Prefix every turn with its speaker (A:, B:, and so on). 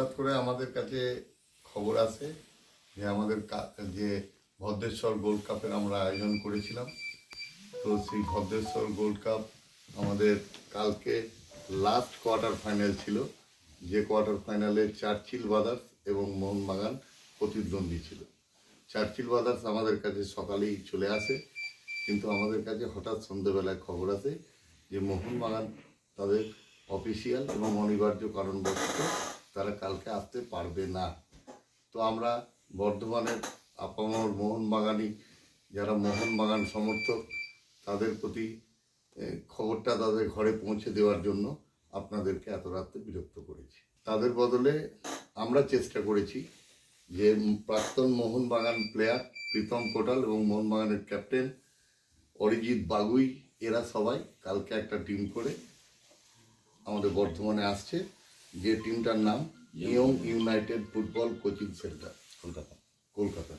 A: হঠাৎ করে আমাদের কাছে খবর আসে যে আমাদের যে ভদ্রেশ্বর গোল্ড কাপের আমরা আয়োজন করেছিলাম, তো সেই ভদ্রেশ্বর গোল্ড কাপ আমাদের কালকে লাস্ট কোয়ার্টার ফাইনাল ছিল, যে কোয়ার্টার ফাইনালে চার্চিল ব্রাদার্স এবং মোহনবাগান প্রতিদ্বন্দ্বী ছিল। চার্চিল ব্রাদার্স আমাদের কাছে সকালেই চলে আসে, কিন্তু আমাদের কাছে হঠাৎ সন্ধ্যেবেলায় খবর আসে যে মোহনবাগান তাদের অফিসিয়াল এবং অনিবার্য কারণবশত তারা কালকে আসতে পারবে না। তো আমরা বর্ধমানের আপামর মোহনবাগানি যারা মোহনবাগান সমর্থক, তাদের প্রতি খবরটা তাদের ঘরে পৌঁছে দেওয়ার জন্য আপনাদেরকে এত রাত্রে বিরক্ত করেছি। তাদের বদলে আমরা চেষ্টা করেছি যে প্রাক্তন মোহনবাগান প্লেয়ার প্রীতম কোটাল এবং মোহনবাগানের ক্যাপ্টেন অরিজিৎ বাগুই, এরা সবাই কালকে একটা টিম করে আমাদের বর্ধমানে আসছে, যে টিমটার নাম young United football coaching centre, Kolkata.